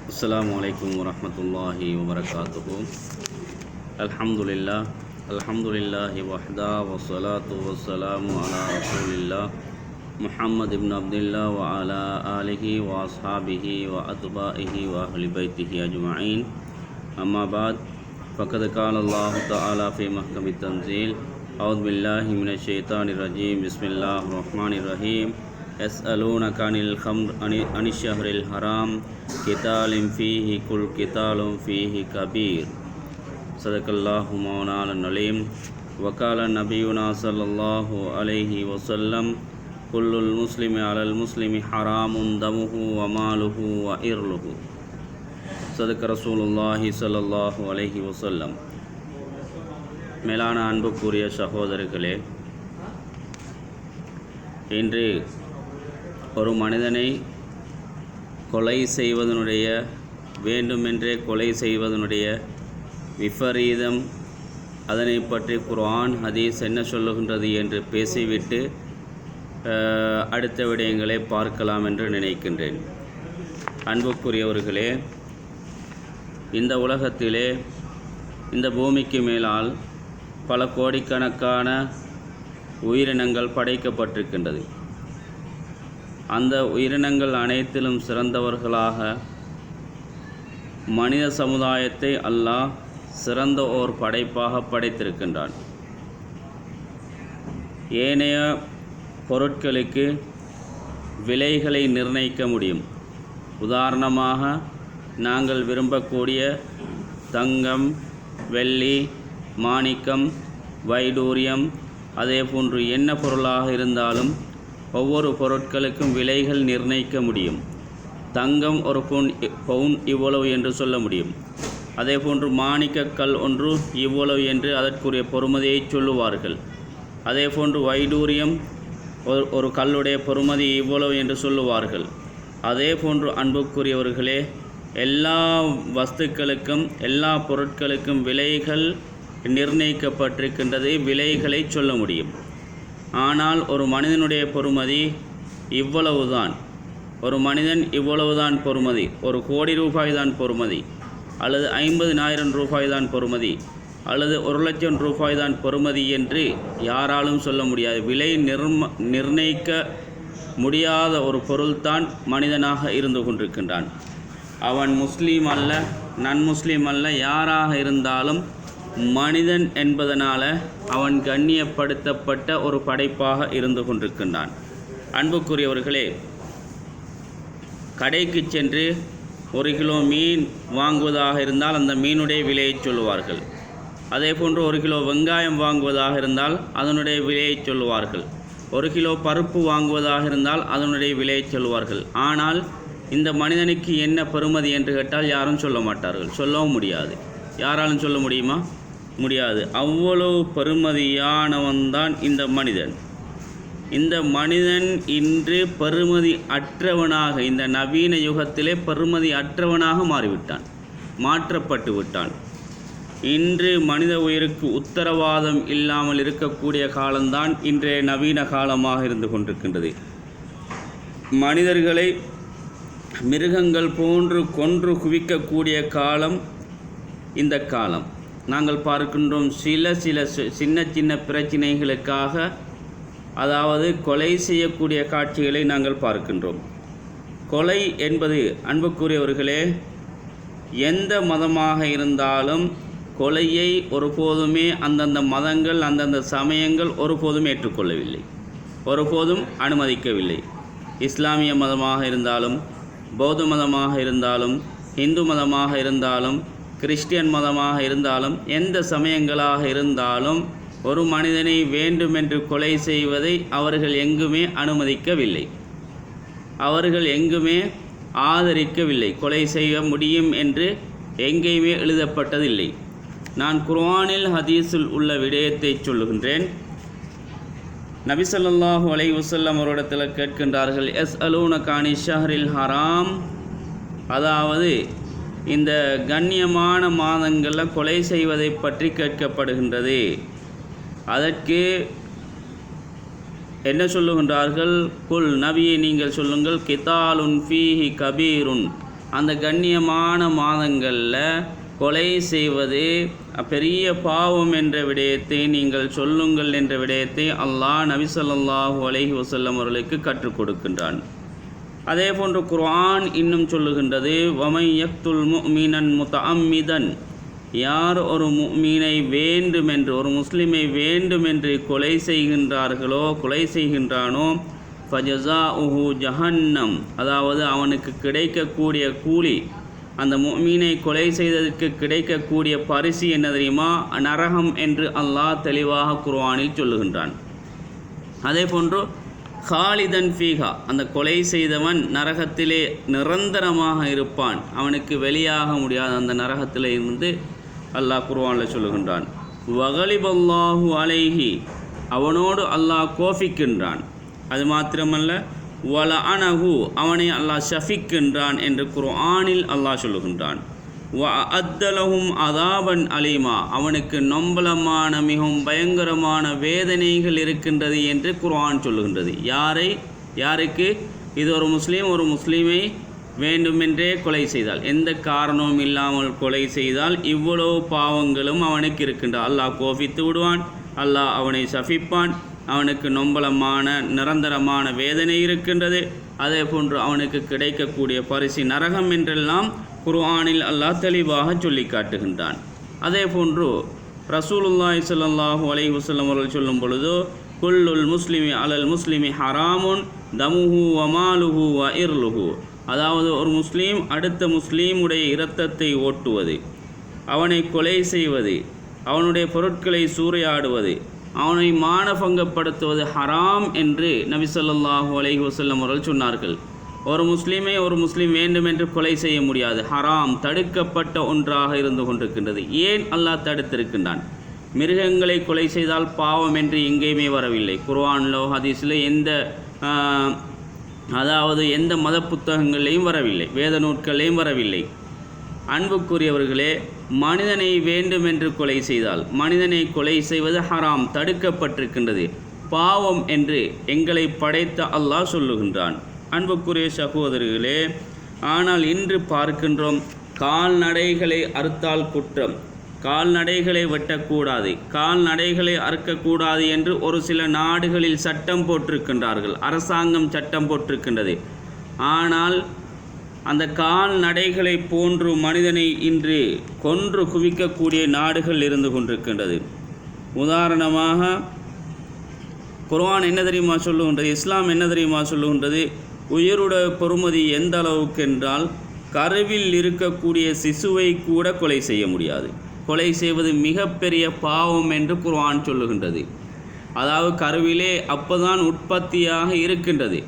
السلام عليكم ورحمة الله وبركاته. الحمد لله وحده والصلاة والسلام على رسول الله محمد بن عبد الله وعلى آله وأصحابه وأتباعه وأهل بيته أجمعين. أما بعد فقد قال الله تعالى في محكم التنزيل: أعوذ بالله من الشيطان الرجيم. بسم الله الرحمن الرحيم. يسألونك عن الشهر الحرام قتال فيه كل قتال فيه كبير. صدق الله مولانا العليم. وقال نبينا صلى الله عليه وسلم: كل المسلم على المسلم حرام دمه وماله وإرله. صدق رسول الله صلى الله عليه وسلم. மேலான அன்புக்குரிய சகோதரர்களே, இன்று ஒரு மனிதனை கொலை செய்வதனுடைய, வேண்டுமென்றே கொலை செய்வதனுடைய விபரீதம், அதனை பற்றி குர்ஆன் ஹதீஸ் என்ன சொல்லுகின்றது என்று பேசிவிட்டு அடுத்த விடயங்களை பார்க்கலாம் என்று நினைக்கின்றேன். அன்புக்குரியவர்களே, இந்த உலகத்திலே, இந்த பூமிக்கு மேலால் பல கோடிக்கணக்கான உயிரினங்கள் படைக்கப்பட்டிருக்கின்றது. அந்த உயிரினங்கள் அனைத்திலும் சிறந்தவர்களாக மனித சமுதாயத்தை அல்லாஹ் சிறந்த ஓர் படைப்பாக படைத்திருக்கின்றான். ஏனைய பொருட்களுக்கு விலைகளை நிர்ணயிக்க முடியும். உதாரணமாக, நாங்கள் விரும்பக்கூடிய தங்கம், வெள்ளி, மாணிக்கம், வைடூரியம், அதே போன்று என்ன பொருளாக இருந்தாலும் ஒவ்வொரு பொருட்களுக்கும் விலைகள் நிர்ணயிக்க முடியும். தங்கம் ஒரு பவுன் இவ்வளவு என்று சொல்ல முடியும். அதே போன்று மாணிக்கக்கல் ஒன்று இவ்வளவு என்று அதற்குரிய பொறுமதியை சொல்லுவார்கள். அதே போன்று வைடூரியம் ஒரு கல்லுடைய பொறுமதி இவ்வளவு என்று சொல்லுவார்கள். அதே போன்று அன்புக்குரியவர்களே, எல்லா வஸ்துக்களுக்கும், எல்லா பொருட்களுக்கும் விலைகள் நிர்ணயிக்கப்பட்டிருக்கின்றது. விலைகளை சொல்ல முடியும். ஆனால் ஒரு மனிதனுடைய பொறுமதி இவ்வளவுதான், ஒரு மனிதன் இவ்வளவுதான் பொறுமதி, 1 கோடி ரூபாய் தான் பொறுமதி, அல்லது 50,000 ரூபாய் தான் பொறுமதி, அல்லது 1,00,000 ரூபாய் தான் பொறுமதி என்று யாராலும் சொல்ல முடியாது. விலை நிர்ணயிக்க முடியாத ஒரு பொருள்தான் மனிதனாக இருந்து கொண்டிருக்கின்றான். அவன் முஸ்லீம் அல்ல, நன்முஸ்லீம் அல்ல, யாராக இருந்தாலும் மனிதன் என்பதனால அவன் கண்ணியப்படுத்தப்பட்ட ஒரு படைப்பாக இருந்து கொண்டிருக்கின்றான். அன்புக்குரியவர்களே, கடைக்கு சென்று 1 கிலோ மீன் வாங்குவதாக இருந்தால் அந்த மீனுடைய விலையை சொல்லுவார்கள். அதே போன்று 1 கிலோ வெங்காயம் வாங்குவதாக இருந்தால் அதனுடைய விலையை சொல்லுவார்கள். 1 கிலோ பருப்பு வாங்குவதாக இருந்தால் அதனுடைய விலையை சொல்லுவார்கள். ஆனால் இந்த மனிதனுக்கு என்ன பெறுமதி என்று கேட்டால் யாரும் சொல்ல மாட்டார்கள், சொல்லவும் முடியாது. யாராலும் சொல்ல முடியுமா? முடியாது. அவ்வளவு பெறுமதியானவன்தான் இந்த மனிதன். இந்த மனிதன் இன்று பெறுமதி அற்றவனாக, இந்த நவீன யுகத்திலே பெறுமதி அற்றவனாக மாறிவிட்டான், மாற்றப்பட்டு விட்டான். இன்று மனித உயிருக்கு உத்தரவாதம் இல்லாமல் இருக்கக்கூடிய காலம்தான் இன்றைய நவீன காலமாக இருந்து கொண்டிருக்கின்றது. மனிதர்களை மிருகங்கள் போன்று கொன்று குவிக்கக்கூடிய காலம் இந்த காலம். நாங்கள் பார்க்கின்றோம், சில சின்ன சின்ன பிரச்சனைகளுக்காக, அதாவது கொலை செய்யக்கூடிய காட்சிகளை நாங்கள் பார்க்கின்றோம். கொலை என்பது, அன்புக்குரியவர்களே, எந்த மதமாக இருந்தாலும் கொலையை ஒருபோதுமே அந்தந்த மதங்கள், அந்தந்த சமயங்கள் ஒருபோதும் ஏற்றுக்கொள்ளவில்லை, ஒருபோதும் அனுமதிக்கவில்லை. இஸ்லாமிய மதமாக இருந்தாலும், பௌத்த மதமாக இருந்தாலும், இந்து மதமாக இருந்தாலும், கிறிஸ்டியன் மதமாக இருந்தாலும், எந்த சமயங்களாக இருந்தாலும் ஒரு மனிதனை வேண்டுமென்று கொலை செய்வதை அவர்கள் எங்குமே அனுமதிக்கவில்லை, அவர்கள் எங்குமே ஆதரிக்கவில்லை. கொலை செய்ய முடியும் என்று எங்கேயுமே எழுதப்பட்டதில்லை. நான் குர்ஆனில் ஹதீஸில் உள்ள விடயத்தை சொல்லுகின்றேன். நபி ஸல்லல்லாஹு அலைஹி வஸல்லம் அவரிடத்தில் கேட்கின்றார்கள்: யஸ்அலூனக அனி ஷஹ்ரில் ஹராம், அதாவது இந்த கண்ணியமான மாதங்களில் கொலை செய்வதை பற்றி கேட்கப்படுகின்றது. அதற்கு என்ன சொல்லுகின்றார்கள்? குல், நபியை நீங்கள் சொல்லுங்கள், கிதாலுன் ஃபீஹி கபீருன், அந்த கண்ணியமான மாதங்களில் கொலை செய்வது பெரிய பாவம் என்ற விடயத்தை நீங்கள் சொல்லுங்கள் என்ற விடயத்தை அல்லாஹ் நபி ஸல்லல்லாஹு அலைஹி வஸல்லம் அவர்களுக்கு கற்றுக் கொடுக்கின்றான். அதே போன்று குர்ஆன் இன்னும் சொல்லுகின்றது, வமை யக்துல் முஃமினன் முத்தஅம்மிதன், யார் ஒரு முஃமினை வேண்டுமென்று, ஒரு முஸ்லிமை வேண்டுமென்று கொலை செய்கின்றானோ ஃபஜஸாஉஹு ஜஹன்னம், அதாவது அவனுக்கு கிடைக்கக்கூடிய கூலி, அந்த முஃமினை கொலை செய்ததற்கு கிடைக்கக்கூடிய பரிசு என்ன தெரியுமா? நரகம் என்று அல்லாஹ் தெளிவாக குர்ஆனில் சொல்லுகின்றான். அதே போன்று காலிதன் ஃபீஹா, அந்த கொலை செய்தவன் நரகத்திலே நிரந்தரமாக இருப்பான், அவனுக்கு வெளியாக முடியாது அந்த நரகத்திலே இருந்து அல்லாஹ் குர்ஆனில் சொல்லுகின்றான். வகலிபல்லாஹு அலைஹி, அவனோடு அல்லாஹ் கோபிக்கின்றான். அது மாத்திரமல்ல, வலஅனஹு, அவனை அல்லாஹ் ஷஃபிக்கின்றான் என்று குர்ஆனில் அல்லாஹ் சொல்லுகின்றான். வஅத்தலஹும் அதாபன் அலீமா, அவனுக்கு நொம்பலமான மிகவும் பயங்கரமான வேதனைகள் இருக்கின்றது என்று குர்ஆன் சொல்லுகின்றது. யாருக்கு? இது ஒரு முஸ்லீமை வேண்டுமென்றே கொலை செய்தால், எந்த காரணமும் இல்லாமல் கொலை செய்தால் இவ்வளவு பாவங்களும் அவனுக்கு இருக்கின்றது. அல்லாஹ் கோபித்து விடுவான், அல்லாஹ் அவனை சஃபிப்பான், அவனுக்கு நொம்பலமான நிரந்தரமான வேதனை இருக்கின்றது. அதே போன்று அவனுக்கு கிடைக்கக்கூடிய பரிசு நரகம் என்றெல்லாம் குர்ஆனில் அல்லாஹ் தெளிவாக சொல்லி காட்டுகின்றான். அதே போன்று ரசூலுல்லாஹி ஸல்லல்லாஹு அலைஹி வஸல்லம் அவர்கள் சொல்லும் பொழுது, குல்லுல் முஸ்லிமி அலல் முஸ்லிமி ஹராமுன் தமுஹு வமாலுஹு வ இர்லுஹு, அதாவது ஒரு முஸ்லீம் அடுத்த முஸ்லீமுடைய இரத்தத்தை ஓட்டுவது, அவனை கொலை செய்வது, அவனுடைய பொருட்களை சூறையாடுவது, அவனை மானபங்கப்படுத்துவது ஹராம் என்று நபி ஸல்லல்லாஹு அலைஹி வஸல்லம் அவர்கள் சொன்னார்கள். ஒரு முஸ்லீம் வேண்டுமென்று கொலை செய்ய முடியாது, ஹராம், தடுக்கப்பட்ட ஒன்றாக இருந்து கொண்டிருக்கின்றது. ஏன் அல்லாஹ் தடுத்திருக்கின்றான்? மிருகங்களை கொலை செய்தால் பாவம் என்று எங்கேயுமே வரவில்லை. குர்ஆனிலோ ஹதீஸில் எந்த மத புத்தகங்களையும் வரவில்லை, வேத நூட்களையும் வரவில்லை. அன்புக்குரியவர்களே, மனிதனை வேண்டுமென்று கொலை செய்தால், மனிதனை கொலை செய்வது ஹராம், தடுக்கப்பட்டிருக்கின்றது, பாவம் என்று எங்களை படைத்த அல்லாஹ் சொல்லுகின்றான். அன்புக்குரிய சகோதரர்களே, ஆனால் இன்று பார்க்கின்றோம், கால்நடைகளை அறுத்தால் குற்றம், கால்நடைகளை வெட்டக்கூடாது, கால்நடைகளை அறுக்கக்கூடாது என்று ஒரு சில நாடுகளில் சட்டம் போட்டிருக்கின்றார்கள், அரசாங்கம் சட்டம் போட்டிருக்கின்றது. ஆனால் அந்த கால்நடைகளை போன்று மனிதனை இன்று கொன்று குவிக்கக்கூடிய நாடுகள் இருந்து கொண்டிருக்கின்றது. உதாரணமாக குர்ஆன் என்ன தெரியுமா சொல்லுகின்றது? இஸ்லாம் என்ன தெரியுமா சொல்லுகின்றது? உயிருடைய பொறுமதி எந்த அளவுக்கு என்றால், கருவில் இருக்கக்கூடிய சிசுவை கூட கொலை செய்ய முடியாது. கொலை செய்வது மிகப்பெரிய பாவம் என்று குர்ஆன் சொல்லுகின்றது. அதாவது கருவிலே அப்போதான் உற்பத்தியாக இருக்கின்றது,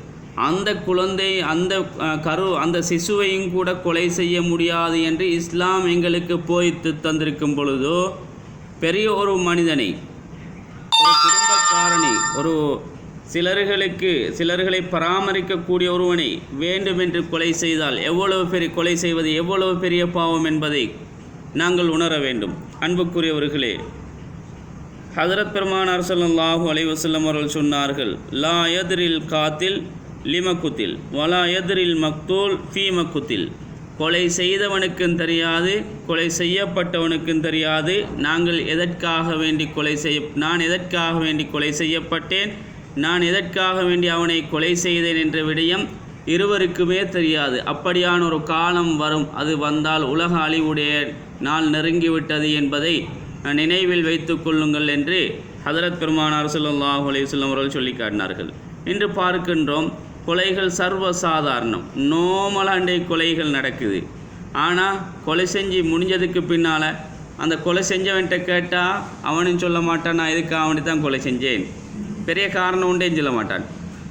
அந்த குழந்தை அந்த சிசுவையும் கூட கொலை செய்ய முடியாது என்று இஸ்லாம் எங்களுக்கு போய்த்து தந்திருக்கும் பொழுதோ, பெரிய ஒரு மனிதனை, ஒரு குடும்பக்காரனை, ஒரு சிலர்களை பராமரிக்கக்கூடிய ஒருவனை வேண்டுமென்று கொலை செய்தால் கொலை செய்வது எவ்வளவு பெரிய பாவம் என்பதை நாங்கள் உணர வேண்டும். அன்புக்குரியவர்களே, ஹஜ்ரத் பெருமானார் ஸல்லல்லாஹு அலைஹி வஸல்லம் அவர்கள் சொன்னார்கள், லா யத்ரில் காத்தில் லிமக்குத்தில் வலா யத்ரில் மக்தூல் ஃபீ மக்குத்தில், கொலை செய்தவனுக்கும் தெரியாது, கொலை செய்யப்பட்டவனுக்கும் தெரியாது, நான் எதற்காக வேண்டி கொலை செய்யப்பட்டேன், நான் எதற்காக வேண்டி அவனை கொலை செய்தேன் என்ற விடயம் இருவருக்குமே தெரியாது. அப்படியான ஒரு காலம் வரும், அது வந்தால் உலக அழிவுடைய நாள் நெருங்கிவிட்டது என்பதை நினைவில் வைத்து கொள்ளுங்கள் என்று ஹஜ்ரத் பெருமானார் ஸல்லல்லாஹு அலைஹி வஸல்லம் அவர்கள் சொல்லி காட்டினார்கள். இன்று பார்க்கின்றோம், கொலைகள் சர்வசாதாரணம், நோமலாண்டை கொலைகள் நடக்குது. ஆனால் கொலை செஞ்சு முடிஞ்சதுக்கு பின்னால் அந்த கொலை செஞ்சவன்கிட்ட கேட்டால் அவனும் சொல்ல மாட்டான், நான் எதுக்கு அவனை தான் கொலை செஞ்சேன், பெரிய காரணம் உண்டே சொல்ல மாட்டான்.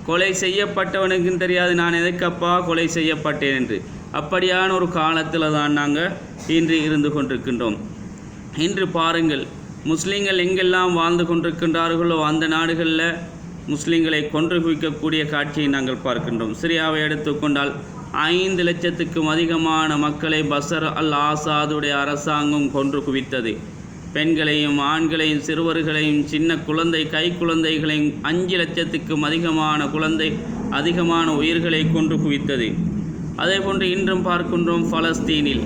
கொலை செய்யப்பட்டவனுக்கும் தெரியாது நான் எதுக்கப்பா கொலை செய்யப்பட்டேன் என்று. அப்படியான ஒரு காலத்தில் தான் நாங்கள் இன்று இருந்து கொண்டிருக்கின்றோம். இன்று பாருங்கள், முஸ்லீம்கள் எங்கெல்லாம் வாழ்ந்து கொண்டிருக்கின்றார்களோ அந்த நாடுகளில் முஸ்லீம்களை கொன்று குவிக்கக்கூடிய காட்சியை நாங்கள் பார்க்கின்றோம். சிரியாவை எடுத்துக்கொண்டால் 5 லட்சத்துக்கும் அதிகமான மக்களை பஷர் அல் ஆசாதுடைய அரசாங்கம் கொன்று குவித்தது. பெண்களையும் ஆண்களையும் சிறுவர்களையும் சின்ன கைக்குழந்தைகளையும் 5 லட்சத்துக்கும் அதிகமான உயிர்களை கொன்று குவித்தது. அதே போன்று இன்றும் பார்க்கின்றோம் பலஸ்தீனில்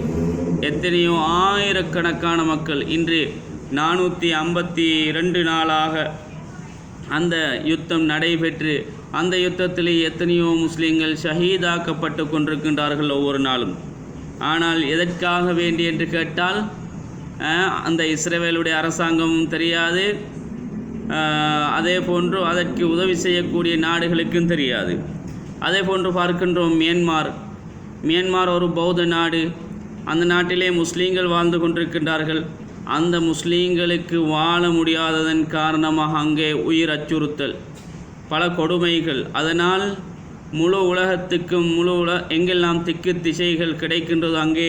எத்தனையோ ஆயிரக்கணக்கான மக்கள் இன்று 452 நாளாக அந்த யுத்தம் நடைபெற்று அந்த யுத்தத்தில் எத்தனையோ முஸ்லீம்கள் ஷஹீதாக்கப்பட்டு கொண்டிருக்கின்றார்கள் ஒவ்வொரு நாளும். ஆனால் எதற்காக வேண்டி என்று கேட்டால் அந்த இஸ்ரேலுடைய அரசாங்கமும் தெரியாது, அதே போன்று அதற்கு உதவி செய்யக்கூடிய நாடுகளுக்கும் தெரியாது. அதே போன்று பார்க்கின்றோம் மியான்மார் ஒரு பௌத்த நாடு. அந்த நாட்டிலே முஸ்லீம்கள் வாழ்ந்து கொண்டிருக்கின்றார்கள். அந்த முஸ்லீம்களுக்கு வாழ முடியாததன் காரணமாக அங்கே உயிர் அச்சுறுத்தல், பல கொடுமைகள். அதனால் முழு உலகத்துக்கும் எங்கெல்லாம் திக்கு திசைகள் கிடைக்கின்றதோ அங்கே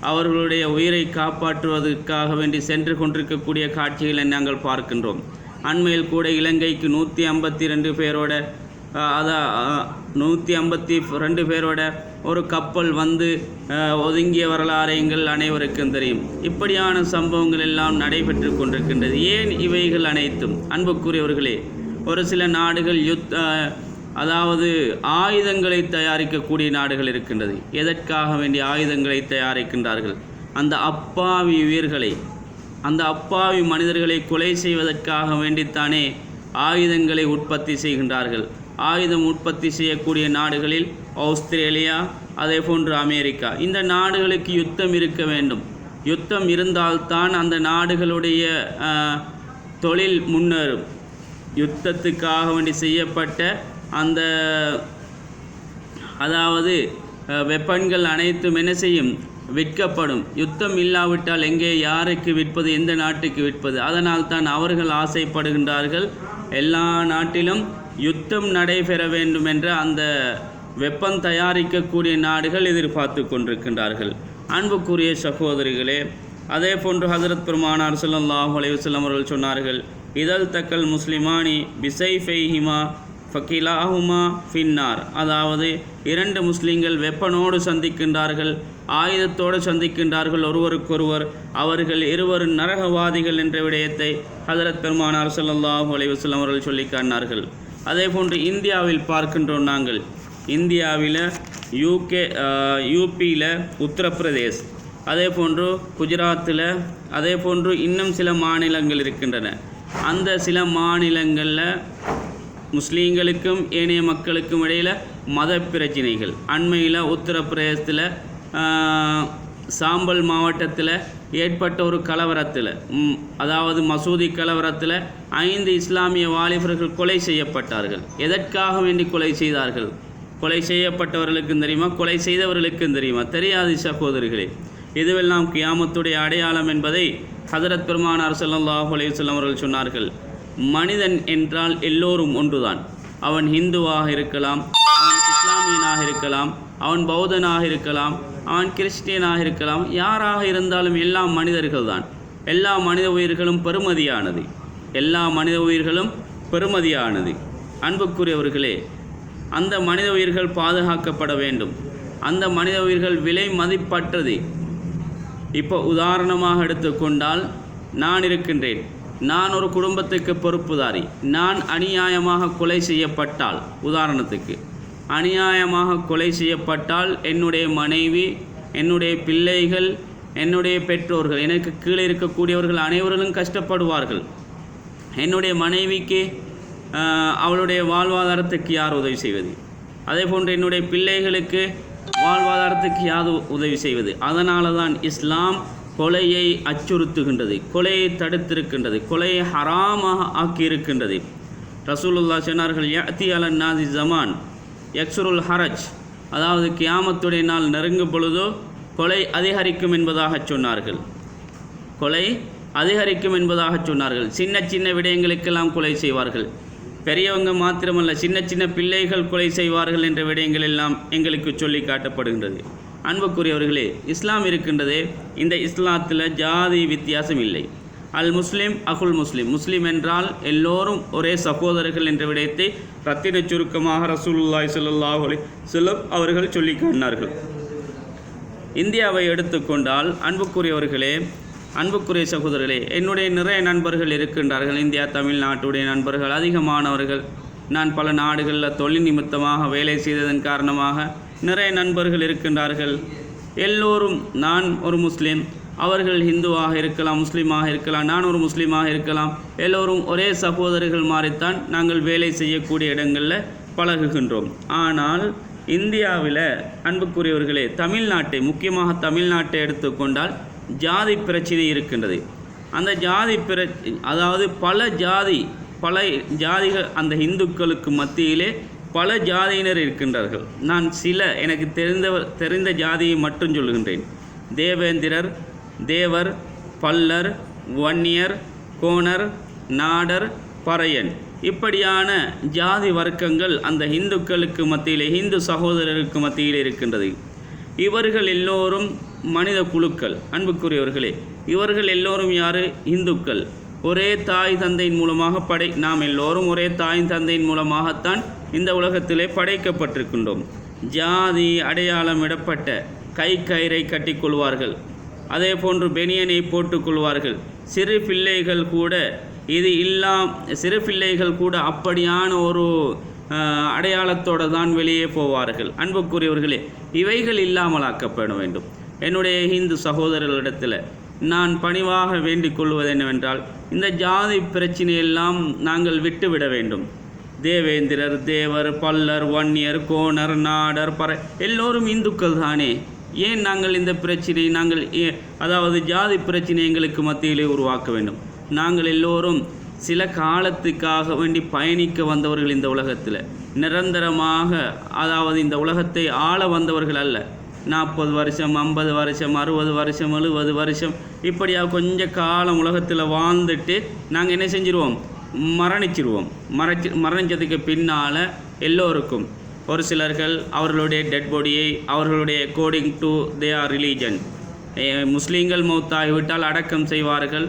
அவர்களுடைய உயிரை காப்பாற்றுவதற்காக வேண்டி சென்று கொண்டிருக்கக்கூடிய காட்சிகளை நாங்கள் பார்க்கின்றோம். அண்மையில் கூட இலங்கைக்கு 152 பேரோட 152 பேரோட ஒரு கப்பல் வந்து ஒதுங்கிய வரலாறு எங்கள் அனைவருக்கும் தெரியும். இப்படியான சம்பவங்கள் எல்லாம் நடைபெற்று கொண்டிருக்கின்றது. ஏன் இவைகள் அனைத்தும்? அன்புக்குரியவர்களே, ஒரு சில நாடுகள் அதாவது ஆயுதங்களை தயாரிக்கக்கூடிய நாடுகள் இருக்கின்றது. எதற்காக வேண்டிய ஆயுதங்களை தயாரிக்கின்றார்கள்? அந்த அப்பாவி உயிர்களை, அந்த அப்பாவி மனிதர்களை கொலை செய்வதற்காக வேண்டித்தானே ஆயுதங்களை உற்பத்தி செய்கின்றார்கள். ஆயுதம் உற்பத்தி செய்யக்கூடிய நாடுகளில் ஆஸ்திரேலியா, அதே போன்று அமெரிக்கா, இந்த நாடுகளுக்கு யுத்தம் இருக்க வேண்டும். யுத்தம் இருந்தால்தான் அந்த நாடுகளுடைய தொழில் முன்னேறும். யுத்தத்துக்காக வேண்டி செய்யப்பட்ட அந்த வெப்பன்கள் அனைத்தும் என்ன செய்யும்? விற்கப்படும். யுத்தம் இல்லாவிட்டால் எங்கே யாருக்கு விற்பது, எந்த நாட்டுக்கு விற்பது? அதனால் தான் அவர்கள் ஆசைப்படுகின்றார்கள் எல்லா நாட்டிலும் யுத்தம் நடைபெற வேண்டும் என்ற அந்த வெப்பம் தயாரிக்கக்கூடிய நாடுகள் எதிர்பார்த்து கொண்டிருக்கின்றார்கள். அன்புக்குரிய சகோதரிகளே, அதே போன்று ஹஜரத் பெருமானார் ஸல்லல்லாஹு அலைஹி வஸல்லம் அவர்கள் சொன்னார்கள், இதழ் தக்கல் முஸ்லிமானி பிசைஃபைஹிமா ஃபகிலாஹுமா ஃபின்னார். அதாவது 2 முஸ்லீம்கள் வெப்பனோடு சந்திக்கின்றார்கள், ஆயுதத்தோடு சந்திக்கின்றார்கள் ஒருவருக்கொருவர், அவர்கள் இருவரும் நரகவாதிகள் என்ற விடயத்தை ஹஜரத் பெருமானார் ஸல்லல்லாஹு அலைஹி வஸல்லம் அவர்கள் சொல்லி காட்டினார்கள். அதே போன்று இந்தியாவில் பார்க்கின்றோம் நாங்கள். இந்தியாவில் யூபியில் உத்தரப்பிரதேஷ், அதே போன்று குஜராத்தில், அதே போன்று இன்னும் சில மாநிலங்கள் இருக்கின்றன. அந்த சில மாநிலங்களில் முஸ்லீம்களுக்கும் ஏனைய மக்களுக்கும் இடையில் மத பிரச்சினைகள். அண்மையில் உத்தரப்பிரதேசத்தில் சாம்பல் மாவட்டத்தில் ஏற்பட்ட ஒரு கலவரத்தில், அதாவது மசூதி கலவரத்தில் 5 இஸ்லாமிய வாலிபர்கள் கொலை செய்யப்பட்டார்கள். எதற்காக வேண்டி கொலை செய்தார்கள்? கொலை செய்யப்பட்டவர்களுக்கும் தெரியுமா, கொலை செய்தவர்களுக்கும் தெரியுமா? தெரியாது சகோதரிகளே. இதுவெல்லாம் கியாமத்துடைய அடையாளம் என்பதை ஹஜரத் பெருமானார் ஸல்லல்லாஹு அலைஹி வஸல்லம் அவர்கள் சொன்னார்கள். மனிதன் என்றால் எல்லோரும் ஒன்றுதான். அவன் ஹிந்துவாக இருக்கலாம், அவன் இஸ்லாமியனாக இருக்கலாம், அவன் பௌத்தனாக இருக்கலாம், அவன் கிறிஸ்டியனாக இருக்கலாம், யாராக இருந்தாலும் எல்லாம் மனிதர்கள் தான். எல்லா மனித உயிர்களும் பெறுமதியானது, எல்லா மனித உயிர்களும் பெறுமதியானது. அன்புக்குரியவர்களே, அந்த மனித உயிர்கள் பாதுகாக்கப்பட வேண்டும். அந்த மனித உயிர்கள் விலை மதிப்பற்றது. இப்போ உதாரணமாக எடுத்துக்கொண்டால், நான் இருக்கின்றேன், நான் ஒரு குடும்பத்துக்கு பொறுப்புதாரி. நான் அநியாயமாக கொலை செய்யப்பட்டால், உதாரணத்துக்கு அநியாயமாக கொலை செய்யப்பட்டால், என்னுடைய மனைவி, என்னுடைய பிள்ளைகள், என்னுடைய பெற்றோர்கள், எனக்கு கீழே இருக்கக்கூடியவர்கள் அனைவர்களும் கஷ்டப்படுவார்கள். என்னுடைய மனைவிக்கு அவளுடைய வாழ்வாதாரத்துக்கு யார் உதவி செய்வது? அதே போன்று என்னுடைய பிள்ளைகளுக்கு வாழ்வாதாரத்துக்கு யார் உதவி செய்வது? அதனால தான் இஸ்லாம் கொலையை அச்சுறுத்துகின்றது, கொலையை தடுத்திருக்கின்றது, கொலையை ஹராமாக ஆக்கியிருக்கின்றது. ரசூலுல்லாஹ் சொன்னார்கள், யஅதி அலன் நாஸி ஜமான் யக்ஸுருல் ஹரஜ். அதாவது கியாமத்துடைய நாள் நெருங்கும் பொழுதோ கொலை அதிகரிக்கும் என்பதாக சொன்னார்கள். கொலை அதிகரிக்கும் என்பதாக சொன்னார்கள். சின்ன சின்ன விடயங்களுக்கெல்லாம் கொலை செய்வார்கள். பெரியவங்க மாத்திரமல்ல, சின்ன சின்ன பிள்ளைகள் கொலை செய்வார்கள் என்ற விடயங்கள் எல்லாம் எங்களுக்கு சொல்லி காட்டப்படுகின்றது. அன்புக்குரியவர்களே, இஸ்லாம் இருக்கின்றதே, இந்த இஸ்லாத்தில் ஜாதி வித்தியாசம் இல்லை. அல் முஸ்லிம் அகுல் முஸ்லிம், முஸ்லிம் என்றால் எல்லோரும் ஒரே சகோதரர்கள் என்ற விடயத்தை ரத்தின சுருக்கமாக ரசூலுல்லாஹி ஸல்லல்லாஹு அலைஹி வஸல்லம் அவர்கள் சொல்லி காட்டினார்கள். இந்தியாவை எடுத்துக்கொண்டால், அன்புக்குரியவர்களே, அன்புக்குரிய சகோதரர்களே, என்னுடைய நிறைய நண்பர்கள் இருக்கின்றார்கள். இந்தியா தமிழ்நாட்டுடைய நண்பர்கள் அதிகமானவர்கள். நான் பல நாடுகளில் தொழில் நிமித்தமாக வேலை செய்ததன் காரணமாக நிறைய நண்பர்கள் இருக்கின்றார்கள். எல்லோரும் நான் ஒரு முஸ்லீம், அவர்கள் ஹிந்துவாக இருக்கலாம், முஸ்லீமாக இருக்கலாம், நான் ஒரு முஸ்லீமாக இருக்கலாம். எல்லோரும் ஒரே சகோதரர்கள் மாறித்தான் நாங்கள் வேலை செய்யக்கூடிய இடங்களில் பழகுகின்றோம். ஆனால் இந்தியாவில் அன்புக்குரியவர்களே, தமிழ்நாட்டை, முக்கியமாக தமிழ்நாட்டை எடுத்துக்கொண்டால் ஜாதி பிரச்சனை இருக்கின்றது. அந்த ஜாதி அதாவது பல ஜாதிகள் அந்த இந்துக்களுக்கு மத்தியிலே பல ஜாதியினர் இருக்கின்றார்கள். நான் சில எனக்கு தெரிந்த ஜாதியை மட்டும் சொல்கின்றேன். தேவேந்திரர், தேவர், பல்லர், வன்னியர், கோணர், நாடர், பறையன், இப்படியான ஜாதி வர்க்கங்கள் அந்த இந்துக்களுக்கு மத்தியிலே, இந்து சகோதரருக்கு மத்தியிலே இருக்கின்றது. இவர்கள் எல்லோரும் மனித குழுக்கள். அன்புக்குரியவர்களே, இவர்கள் எல்லோரும் யார்? இந்துக்கள். ஒரே தாய் தந்தையின் மூலமாக நாம் எல்லோரும் ஒரே தாய் தந்தையின் மூலமாகத்தான் இந்த உலகத்திலே படைக்கப்பட்டிருக்கின்றோம். ஜாதி அடையாளமிடப்பட்ட கயிறை கட்டிக்கொள்வார்கள், அதே போன்று பெனியனை போட்டுக்கொள்வார்கள். சிறு பிள்ளைகள் கூட அப்படியான ஒரு அடையாளத்தோடு தான் வெளியே போவார்கள். அன்புக்குரியவர்களே, இவைகள் இல்லாமலாக்கப்பட வேண்டும். என்னுடைய இந்து சகோதரர்களிடத்தில் நான் பணிவாக வேண்டிக் கொள்வது என்னவென்றால், இந்த ஜாதி பிரச்சனையெல்லாம் நாங்கள் விட்டுவிட வேண்டும். தேவேந்திரர், தேவர், பல்லர், வன்னியர், கோணர், நாடர், பறை எல்லோரும் இந்துக்கள் தானே. ஏன் நாங்கள் இந்த பிரச்சனை அதாவது ஜாதி பிரச்சனை எங்களுக்கு மத்தியிலே உருவாக்க வேண்டும்? நாங்கள் எல்லோரும் சில காலத்துக்காக வேண்டி பயணிக்க வந்தவர்கள். இந்த உலகத்தில் நிரந்தரமாக, அதாவது இந்த உலகத்தை ஆள வந்தவர்கள் அல்ல. 40 வருஷம், 50 வருஷம், 60 வருஷம், 70 வருஷம் இப்படியாக கொஞ்ச காலம் உலகத்தில் வாழ்ந்துட்டு நாங்கள் என்ன செஞ்சிருவோம்? மரணிச்சிருவோம். மரணிச்சதுக்கு பின்னால் எல்லோருக்கும் ஒரு சிலர்கள் அவர்களுடைய டெட் பாடியை அவர்களுடைய அக்கார்டிங் டு தேர் ரிலீஜன், முஸ்லீம்கள் மௌத்தாகிவிட்டால் அடக்கம் செய்வார்கள்.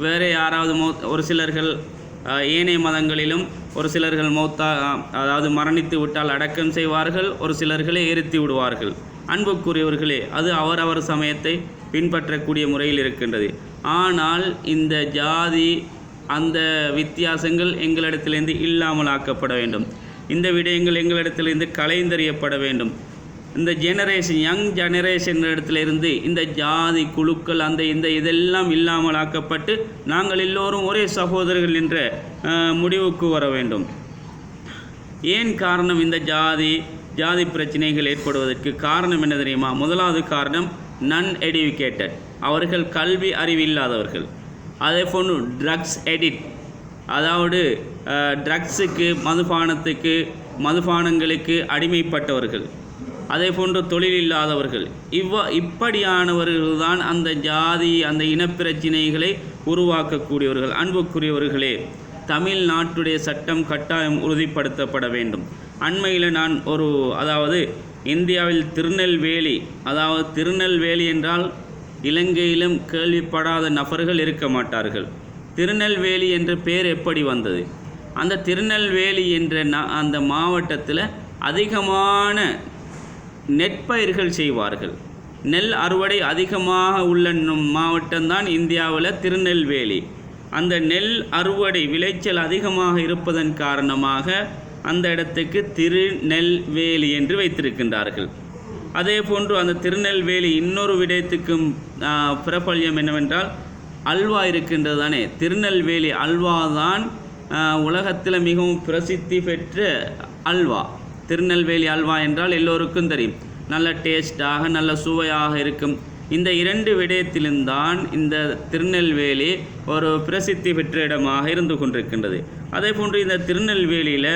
வேறு யாராவது ஒரு சிலர்கள் ஏனைய மதங்களிலும் ஒரு சிலர்கள் அதாவது மரணித்து விட்டால் அடக்கம் செய்வார்கள், ஒரு சிலர்களை எரித்து விடுவார்கள். அன்புக்குரியவர்களே, அது அவரவர் சமயத்தை பின்பற்றக்கூடிய முறையில் இருக்கின்றது. ஆனால் இந்த ஜாதி அந்த வித்தியாசங்கள் எங்களிடத்திலிருந்து இல்லாமல் ஆக்கப்பட வேண்டும். இந்த விடயங்கள் எங்களிடத்திலிருந்து கலைந்தறியப்பட வேண்டும். இந்த யங் ஜெனரேஷனிடத்திலிருந்து இந்த ஜாதி குழுக்கள் இதெல்லாம் இல்லாமல் ஆக்கப்பட்டு நாங்கள் எல்லோரும் ஒரே சகோதரர்கள் என்ற முடிவுக்கு வர வேண்டும். ஏன் காரணம்? இந்த ஜாதி பிரச்சனைகள் ஏற்படுவதற்கு காரணம் என்ன தெரியுமா? முதலாவது காரணம் நன் எடுக்கேட்டட், அவர்கள் கல்வி அறிவில்லாதவர்கள். அதே போன்று ட்ரக்ஸ் எடிக்ட், அதாவது ட்ரக்ஸுக்கு, மதுபானங்களுக்கு அடிமைப்பட்டவர்கள். அதே போன்று தொழில் இல்லாதவர்கள். இப்படியானவர்கள் தான் அந்த இனப்பிரச்சினைகளை உருவாக்கக்கூடியவர்கள். அன்புக்குரியவர்களே, தமிழ்நாட்டுடைய சட்டம் கட்டாயம் உறுதிப்படுத்தப்பட வேண்டும். அண்மையில் நான் அதாவது இந்தியாவில் திருநெல்வேலி என்றால் இலங்கையிலும் கேள்விப்படாத நபர்கள் இருக்க மாட்டார்கள். திருநெல்வேலி என்ற பெயர் எப்படி வந்தது? அந்த திருநெல்வேலி என்ற அந்த மாவட்டத்தில் அதிகமான நெற்பயிர்கள் செய்வார்கள். நெல் அறுவடை அதிகமாக உள்ள மாவட்டம்தான் இந்தியாவில் திருநெல்வேலி. அந்த நெல் அறுவடை விளைச்சல் அதிகமாக இருப்பதன் காரணமாக அந்த இடத்துக்கு திருநெல்வேலி என்று வைத்திருக்கின்றார்கள். அதே போன்று அந்த திருநெல்வேலி இன்னொரு விடயத்துக்கும் பிரபல்யம் என்னவென்றால், அல்வா இருக்கின்றது தானே. திருநெல்வேலி அல்வா தான் உலகத்தில் மிகவும் பிரசித்தி பெற்ற அல்வா. திருநெல்வேலி அல்வா என்றால் எல்லோருக்கும் தெரியும், நல்ல டேஸ்டாக நல்ல சுவையாக இருக்கும். இந்த இரண்டு விடயத்திலும்தான் இந்த திருநெல்வேலி ஒரு பிரசித்தி பெற்ற இடமாக இருந்து கொண்டிருக்கின்றது. அதே போன்று இந்த திருநெல்வேலியில்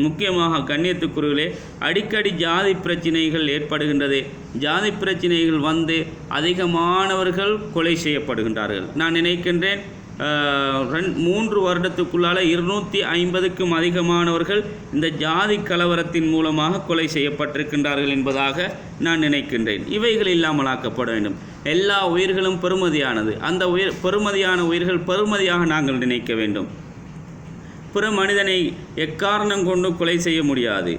முக்கியமாக கண்ணியத்துக்குரியவர்களே, அடிக்கடி ஜாதி பிரச்சனைகள் ஏற்படுகின்றது. ஜாதி பிரச்சனைகள் வந்து அதிகமானவர்கள் கொலை செய்யப்படுகின்றார்கள். நான் நினைக்கின்றேன் 3 வருடத்துக்குள்ளால் 250க்கும் அதிகமானவர்கள் இந்த ஜாதி கலவரத்தின் மூலமாக கொலை செய்யப்பட்டிருக்கின்றார்கள் என்பதாக நான் நினைக்கின்றேன். இவைகள் இல்லாமலாக்கப்பட வேண்டும். எல்லா உயிர்களும் பெறுமதியானது. அந்த பெறுமதியான உயிர்கள் பெறுமதியாக நாங்கள் நினைக்க வேண்டும். பிற மனிதனை எக்காரணம் கொண்டு கொலை செய்ய முடியாது,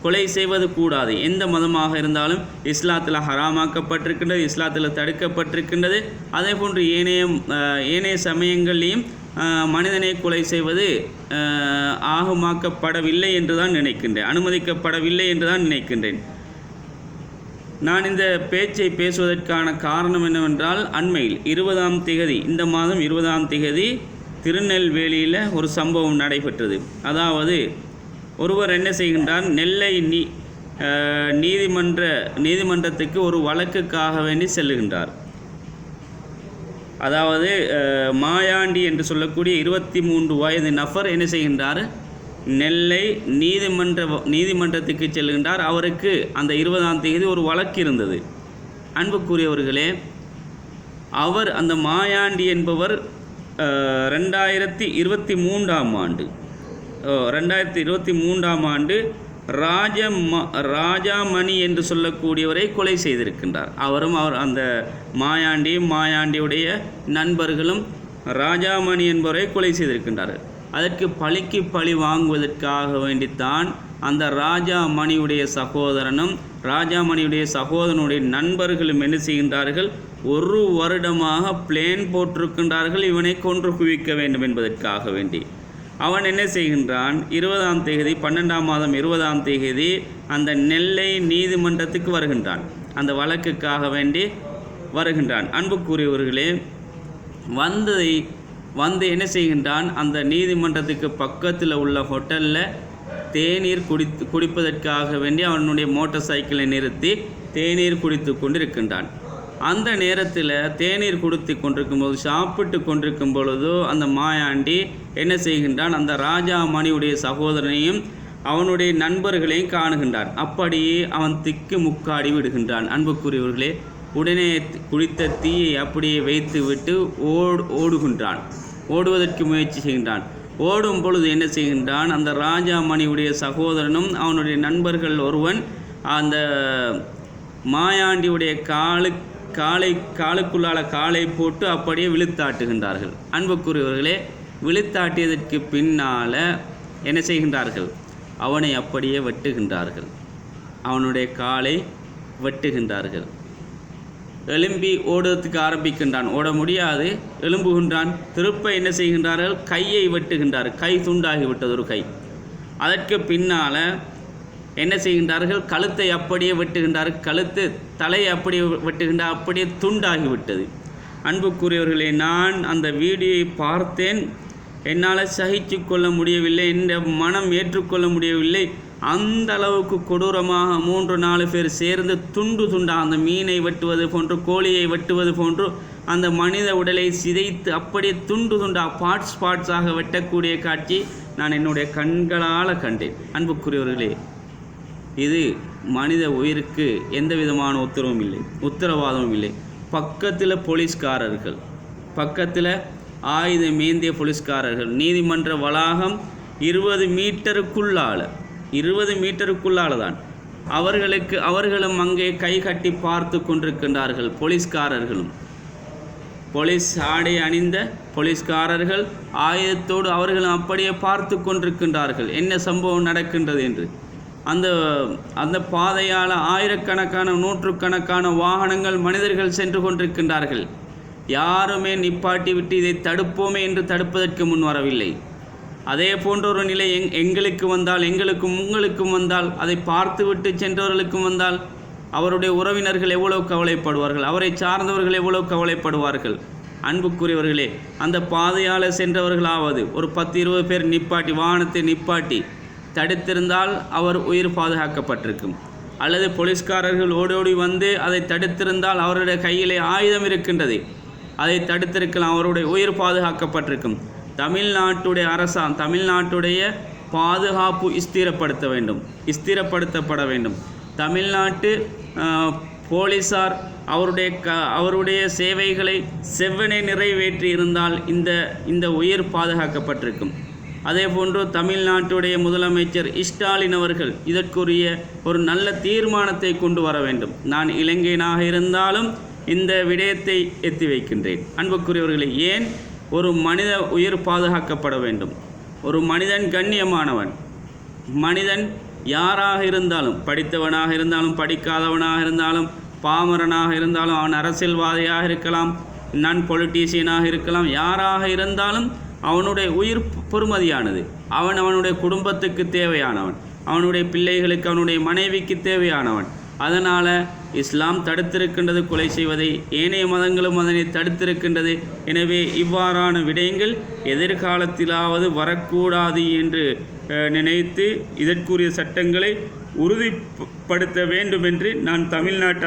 கொலை செய்வது கூடாது. எந்த மதமாக இருந்தாலும் இஸ்லாத்தில் ஹராமாக்கப்பட்டிருக்கின்றது, இஸ்லாத்தில் தடுக்கப்பட்டிருக்கின்றது. அதே போன்று ஏனைய சமயங்கள்லேயும் மனிதனை கொலை செய்வது ஆகமாக்கப்படவில்லை என்று தான் நினைக்கின்றேன், அனுமதிக்கப்படவில்லை என்று தான் நினைக்கின்றேன். நான் இந்த பேச்சை பேசுவதற்கான காரணம் என்னவென்றால், அண்மையில் 20ஆம் திகதி, இந்த மாதம் 20ஆம் திகதி திருநெல்வேலியில் ஒரு சம்பவம் நடைபெற்றது. அதாவது ஒருவர் என்ன செய்கின்றார், நெல்லை நீதிமன்றத்துக்கு ஒரு வழக்குக்காக வேண்டி செல்லுகின்றார். அதாவது மாயாண்டி என்று சொல்லக்கூடிய 23 வயது நபர் என்ன செய்கின்றார், நெல்லை நீதிமன்றத்துக்கு செல்கின்றார். அவருக்கு அந்த 20ஆம் தேதி ஒரு வழக்கு இருந்தது. அன்புக்குரியவர்களே, அவர் அந்த மாயாண்டி என்பவர் 2023ஆம் ஆண்டு ராஜாமணி என்று சொல்லக்கூடியவரை கொலை செய்திருக்கின்றார். அவரும் அந்த மாயாண்டியுடைய நண்பர்களும் ராஜாமணி என்பவரை கொலை செய்திருக்கின்றார்கள். அதற்கு பழிக்கு பழி வாங்குவதற்காக வேண்டித்தான் அந்த ராஜாமணியுடைய சகோதரனுடைய நண்பர்களும் என்ன செய்கின்றார்கள், 1 வருடமாக பிளேன் போட்டிருக்கின்றார்கள் இவனை கொன்று குவிக்க வேண்டும் என்பதற்காக வேண்டி. அவன் என்ன செய்கின்றான், 20ஆம் தேதி 12ஆம் மாதம் 20ஆம் தேதி அந்த நெல்லை நீதிமன்றத்துக்கு வருகின்றான். அந்த வழக்குக்காக வேண்டி வருகின்றான். அன்புக்குரியவர்களே, வந்து என்ன செய்கின்றான், அந்த நீதிமன்றத்துக்கு பக்கத்தில் உள்ள ஹோட்டலில் தேநீர் குடிப்பதற்காக வேண்டி அவனுடைய மோட்டார் சைக்கிளை நிறுத்தி தேநீர் குடித்து கொண்டிருக்கின்றான். அந்த நேரத்தில் தேநீர் குடித்து கொண்டிருக்கும்போது, சாப்பிட்டு கொண்டிருக்கும் பொழுதோ அந்த மாயாண்டி என்ன செய்கின்றான், அந்த ராஜாமணியுடைய சகோதரனையும் அவனுடைய நண்பர்களையும் காணுகின்றான். அப்படியே அவன் திக்கு முக்காடி விடுகின்றான். அன்புக்குரியவர்களே, உடனே குடித்த தீயை அப்படியே வைத்து விட்டு ஓடுவதற்கு முயற்சி செய்கின்றான். ஓடும் பொழுது என்ன செய்கின்றான், அந்த ராஜாமணியுடைய சகோதரனும் அவனுடைய நண்பர்கள் ஒருவன் அந்த மாயாண்டியுடைய காலுக்குள்ளால காலை போட்டு அப்படியே விழுத்தாட்டுகின்றார்கள். அன்புக்குரியவர்களே, விழுத்தாட்டியதற்கு பின்னால் என்ன செய்கின்றார்கள், அவனை அப்படியே வெட்டுகின்றார்கள். அவனுடைய காலை வெட்டுகின்றார்கள். எழும்பி ஓடுவதற்கு ஆரம்பிக்கின்றான். ஓட முடியாது, எழும்புகின்றான். திருப்ப என்ன செய்கின்றார்கள், கையை வெட்டுகின்றார். கை துண்டாகிவிட்டது ஒரு கை. அதற்கு பின்னால் என்ன செய்கின்றார்கள், கழுத்தை அப்படியே வெட்டுகின்றார்கள். தலையை அப்படியே வெட்டுகின்றார். அப்படியே துண்டாகிவிட்டது. அன்புக்குரியவர்களே, நான் அந்த வீடியோவை பார்த்தேன். என்னால் சகிச்சு கொள்ள முடியவில்லை, என் மனம் ஏற்றுக்கொள்ள முடியவில்லை. அந்த அளவுக்கு கொடூரமாக 3-4 பேர் சேர்ந்து துண்டாக அந்த மீனை வெட்டுவது போன்று, கோழியை வெட்டுவது போன்று அந்த மனித உடலை சிதைத்து அப்படியே துண்டாக பார்ட்ஸாக வெட்டக்கூடிய காட்சி நான் என்னுடைய கண்களால் கண்டேன். அன்புக்குரியவர்களே, இது மனித உயிருக்கு எந்த விதமான உத்தரவாதமும் இல்லை. பக்கத்தில் போலீஸ்காரர்கள், பக்கத்தில் ஆயுதம் ஏந்திய போலீஸ்காரர்கள், நீதிமன்ற வளாகம் 20 மீட்டருக்குள்ளால தான். அவர்களும் அங்கே கை கட்டி பார்த்து கொண்டிருக்கின்றார்கள். போலீஸ்காரர்களும், போலீஸ் ஆடை அணிந்த போலீஸ்காரர்கள் ஆயுதத்தோடு அவர்களும் அப்படியே பார்த்து கொண்டிருக்கின்றார்கள் என்ன சம்பவம் நடக்கின்றது என்று. அந்த பாதையால் ஆயிரக்கணக்கான 100கணக்கான வாகனங்கள், மனிதர்கள் சென்று கொண்டிருக்கின்றார்கள். யாருமே நிப்பாட்டி விட்டு இதை தடுப்போமே என்று தடுப்பதற்கு முன் வரவில்லை. அதே போன்ற ஒரு நிலை எங்களுக்கும் உங்களுக்கும் வந்தால், அதை பார்த்துவிட்டு சென்றவர்களுக்கும் வந்தால், அவருடைய உறவினர்கள் எவ்வளவு கவலைப்படுவார்கள், அவரை சார்ந்தவர்கள் எவ்வளவு கவலைப்படுவார்கள். அன்புக்குரியவர்களே, அந்த பாதையால் சென்றவர்களாவது ஒரு 10-20 பேர் வாகனத்தை நிப்பாட்டி தடுத்திருந்தால் அவர் உயிர் பாதுகாக்கப்பட்டிருக்கும். அல்லது போலீஸ்காரர்கள் ஓடோடி வந்து அதை தடுத்திருந்தால் அவருடைய கையிலே ஆயுதம் இருக்கின்றது, அதை தடுத்திருக்கலாம், அவருடைய உயிர் பாதுகாக்கப்பட்டிருக்கும். தமிழ்நாட்டுடைய பாதுகாப்பு ஸ்திரப்படுத்தப்பட வேண்டும். தமிழ்நாட்டு போலீஸார் அவருடைய சேவைகளை செவ்வனே நிறைவேற்றி இருந்தால் இந்த உயிர் பாதுகாக்கப்பட்டிருக்கும். அதே போன்று தமிழ்நாட்டுடைய முதலமைச்சர் ஸ்டாலின் அவர்கள் இதற்குரிய ஒரு நல்ல தீர்மானத்தை கொண்டு வர வேண்டும். நான் இலங்கையனாக இருந்தாலும் இந்த விடயத்தை எத்தி வைக்கின்றேன். அன்புக்குரியவர்களே, ஏன் ஒரு மனித உயிர் பாதுகாக்கப்பட வேண்டும்? ஒரு மனிதன் கண்ணியமானவன். மனிதன் யாராக இருந்தாலும், படித்தவனாக இருந்தாலும், படிக்காதவனாக இருந்தாலும், பாமரனாக இருந்தாலும், அவன் அரசியல்வாதியாக இருக்கலாம், நான் பொலிட்டீஷியனாக இருக்கலாம், யாராக இருந்தாலும் அவனுடைய உயிர் பொறுமதியானது. அவனுடைய குடும்பத்துக்கு தேவையானவன், அவனுடைய பிள்ளைகளுக்கு, அவனுடைய மனைவிக்கு தேவையானவன். அதனால் இஸ்லாம் தடுத்திருக்கின்றது கொலை செய்வதை, ஏனைய மதங்களும் அதனை தடுத்திருக்கின்றது. எனவே இவ்வாறான விடயங்கள் எதிர்காலத்திலாவது வரக்கூடாது என்று நினைத்து இதற்குரிய சட்டங்களை உறுதிப்படுத்த வேண்டும் என்று நான் தமிழ்நாட்டு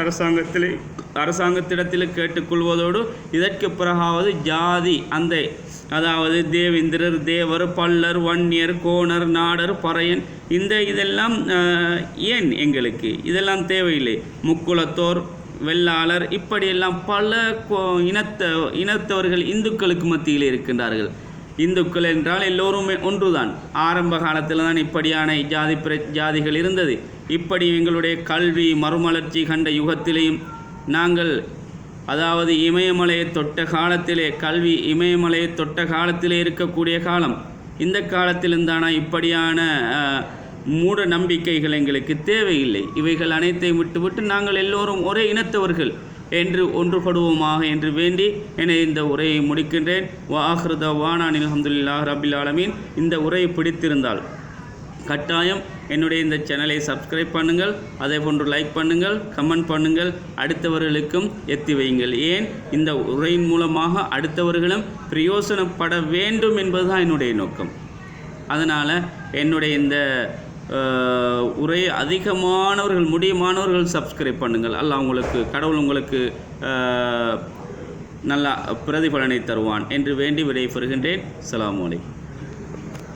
அரசாங்கத்திடத்தில் கேட்டுக்கொள்வதோடு, இதற்கு பிறகாவது ஜாதி அதாவது தேவேந்திரர், தேவர், பல்லர், வன்னியர், கோணர், நாடர், பறையன் இதெல்லாம் ஏன் எங்களுக்கு இதெல்லாம் தேவையில்லை. முக்குலத்தோர், வெள்ளாளர், இப்படியெல்லாம் பல இனத்தவர்கள் இந்துக்களுக்கு மத்தியில் இருக்கின்றார்கள். இந்துக்கள் என்றால் எல்லோருமே ஒன்றுதான். ஆரம்ப காலத்தில் தான் இப்படியான ஜாதிகள் இருந்தது. இப்படி எங்களுடைய கல்வி மறுமலர்ச்சி கண்ட யுகத்திலேயும் நாங்கள் அதாவது இமயமலையை தொட்ட காலத்திலே, கல்வி இமயமலையை தொட்ட காலத்திலே இருக்கக்கூடிய காலம். இந்த காலத்திலிருந்தானா இப்படியான மூட நம்பிக்கைகள் எங்களுக்கு தேவையில்லை. இவைகள் அனைத்தையும் விட்டுவிட்டு நாங்கள் எல்லோரும் ஒரே இனத்தவர்கள் என்று ஒன்றுபடுவோமாக என்று வேண்டி என இந்த உரையை முடிக்கின்றேன். வஆகிரு தஅவானா அல்ஹம்துலில்லாஹி ரப்பில் ஆலமீன். இந்த உரையை பிடித்திருந்தால் கட்டாயம் என்னுடைய இந்த சேனலை சப்ஸ்கிரைப் பண்ணுங்கள், அதே போன்று லைக் பண்ணுங்கள், கமெண்ட் பண்ணுங்கள், அடுத்தவர்களுக்கும் எத்தி வையுங்கள். ஏன் இந்த உரையின் மூலமாக அடுத்தவர்களும் பிரயோசனப்பட வேண்டும் என்பதுதான் என்னுடைய நோக்கம். அதனால் என்னுடைய இந்த உரை அதிகமானவர்கள், முடியுமானவர்கள் சப்ஸ்கிரைப் பண்ணுங்கள். கடவுள் உங்களுக்கு நல்ல பிரதிபலனை தருவான் என்று வேண்டி விடைபெறுகின்றேன். அஸ்ஸலாமு அலைக்கும்.